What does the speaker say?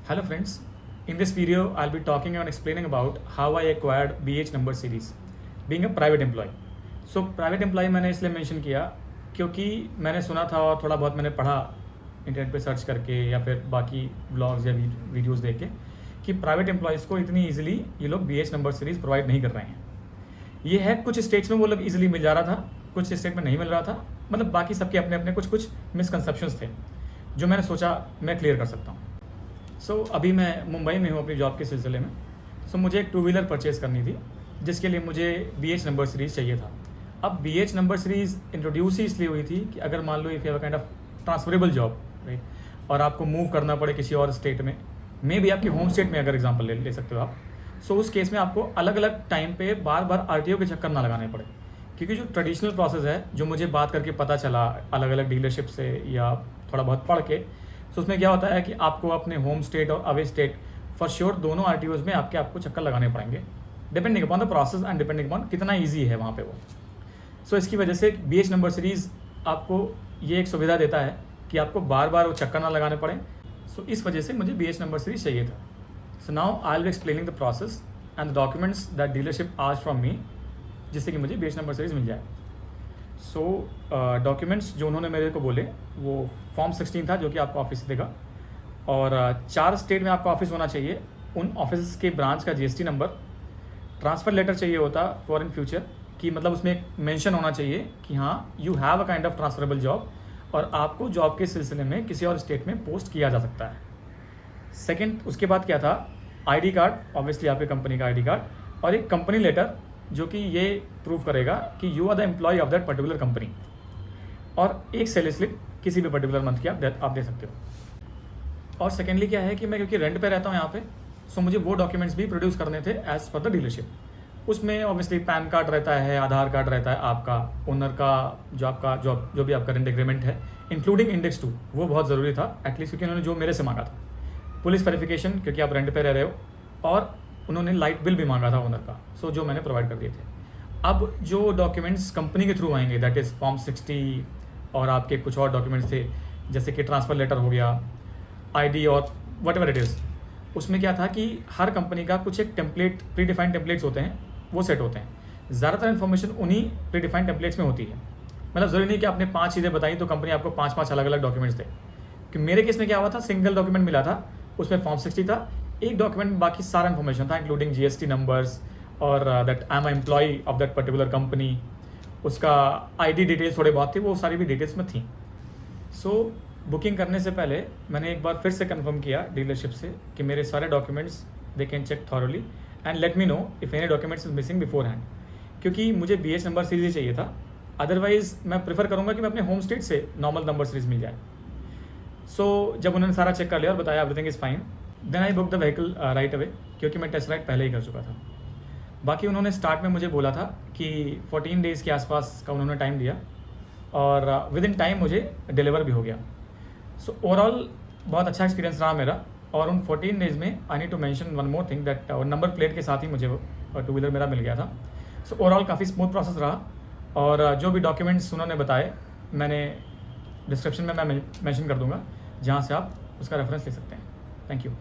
Hello friends, in this video I'll be talking and explaining about how I acquired BH number series being a private employee. So private employee मैंने इसलिए mention किया क्योंकि मैंने सुना था और थोड़ा बहुत मैंने पढ़ा इंटरनेट पे सर्च करके या फिर बाकी ब्लॉग्स या वीडियोस देख के कि प्राइवेट एम्प्लॉयज़ को इतनी ईजिली ये लोग BH नंबर सीरीज़ प्रोवाइड नहीं कर रहे हैं। ये है कुछ स्टेट्स में वो लोग ईजिली मिल जा रहा था, कुछ स्टेट में नहीं मिल रहा था, मतलब बाकी सबके अपने अपने कुछ मिसकंसेप्शंस थे जो मैंने सोचा मैं क्लियर कर सकता हूँ। अभी मैं मुंबई में हूँ अपनी जॉब के सिलसिले में। मुझे एक 2 व्हीलर परचेज़ करनी थी जिसके लिए मुझे BH नंबर सीरीज़ चाहिए था। अब BH नंबर सीरीज़ इंट्रोड्यूस ही इसलिए हुई थी कि अगर मान लो if you have a kind of transferable job, right, और आपको मूव करना पड़े किसी और स्टेट में, मे बी आपके होम स्टेट में अगर एग्जाम्पल ले सकते हो आप, उस केस में आपको अलग अलग टाइम पे बार बार RTO के चक्कर ना लगाने पड़े। क्योंकि जो ट्रेडिशनल प्रोसेस है, जो मुझे बात करके पता चला अलग अलग डीलरशिप से या थोड़ा बहुत पढ़ के, उसमें क्या होता है कि आपको अपने होम स्टेट और अवे स्टेट फॉर श्योर दोनों RTOs में आपको चक्कर लगाने पड़ेंगे, depending upon the process and depending upon कितना ईजी है वहाँ पे वो। इसकी वजह से BH नंबर सीरीज़ आपको ये एक सुविधा देता है कि आपको बार बार वो चक्कर ना लगाने पड़े। इस वजह से मुझे BH नंबर सीरीज़ चाहिए था। Now I will be explaining the process and the documents that dealership asked from me, जिससे कि मुझे BH नंबर सीरीज़ मिल जाए। डॉक्यूमेंट्स जो उन्होंने मेरे को बोले वो फॉर्म 16 था जो कि आपको ऑफिस से देगा, और 4 स्टेट में आपका ऑफिस होना चाहिए, उन ऑफिस के ब्रांच का GST नंबर, ट्रांसफ़र लेटर चाहिए होता फॉर इन फ्यूचर कि मतलब उसमें एक मेंशन होना चाहिए कि हाँ you have a kind of transferable job और आपको जॉब के सिलसिले में किसी और स्टेट में पोस्ट किया जा सकता है। सेकेंड, उसके बाद क्या था, ID कार्ड, ऑब्वियसली आपके कंपनी का ID कार्ड, और एक कंपनी लेटर जो कि ये प्रूव करेगा कि you are the employ of that particular company, और एक सैलरी स्लिप किसी भी पर्टिकुलर मंथ की आप दे सकते हो। और सेकेंडली क्या है कि मैं क्योंकि रेंट पे रहता हूँ यहाँ पे, मुझे वो डॉक्यूमेंट्स भी प्रोड्यूस करने थे एज़ पर द डीलरशिप। उसमें ऑब्वियसली पैन कार्ड रहता है, आधार कार्ड रहता है, आपका ओनर का जो भी आपका रेंट एग्रीमेंट है, इंक्लूडिंग इंडेक्स 2, वो बहुत ज़रूरी था एटलीस्ट, क्योंकि उन्होंने जो मेरे से मांगा था। पुलिस वेरिफिकेशन, क्योंकि आप रेंट पे रह रहे हो, और उन्होंने लाइट बिल भी मांगा था ओनर का, जो मैंने प्रोवाइड कर दिए थे। अब जो डॉक्यूमेंट्स कंपनी के थ्रू आएंगे, दैट इज़ फॉर्म 60, और आपके कुछ और डॉक्यूमेंट्स थे जैसे कि ट्रांसफ़र लेटर हो गया, ID और वट एवर इट इज़। उसमें क्या था कि हर कंपनी का कुछ एक टेम्पलेट, प्री डिफाइंड टेम्पलेट्स होते हैं, वो सेट होते हैं। ज़्यादातर इन्फॉर्मेशन उन्हीं प्री डिफाइंड टेम्पलेट्स में होती है। मतलब ज़रूरी नहीं कि आपने 5 चीज़ें बताई तो कंपनी आपको 5 अलग अलग डॉक्यूमेंट्स दे। कि मेरे केस में क्या हुआ था, सिंगल डॉक्यूमेंट मिला था, उसमें फॉर्म 60 था, एक डॉक्यूमेंट में बाकी सारा इन्फॉर्मेशन था, इंक्लूडिंग GST नंबर्स और that I am employ of that particular company, उसका ID डिटेल्स थोड़े बहुत थे, वो सारी भी डिटेल्स में थी। बुकिंग करने से पहले मैंने एक बार फिर से कंफर्म किया डीलरशिप से कि मेरे सारे documents they can check thoroughly and let me know if any documents is missing beforehand, क्योंकि मुझे BH नंबर सीरीज़ चाहिए था। अदरवाइज़ मैं प्रेफर करूँगा कि मैं अपने होम स्टेट से नॉर्मल नंबर सीरीज़ मिल जाए। जब उन्होंने सारा चेक कर लिया और बताया everything is fine, then I book the vehicle right away, क्योंकि मैं टेस्ट राइड पहले ही कर चुका था। बाकी उन्होंने स्टार्ट में मुझे बोला था कि 14 डेज़ के आसपास का उन्होंने टाइम दिया, और विद इन टाइम मुझे डिलीवर भी हो गया। ओवरऑल बहुत अच्छा एक्सपीरियंस रहा मेरा। और उन 14 डेज़ में I need to mention one more thing that number plate के साथ ही मुझे 2 व्हीलर मेरा मिल गया था। ओवरऑल काफ़ी स्मूथ प्रोसेस रहा, और जो भी डॉक्यूमेंट्स उन्होंने बताए मैंने डिस्क्रिप्शन में मैं मेंशन कर दूंगा, जहाँ से आप उसका रेफरेंस ले सकते हैं। Thank you.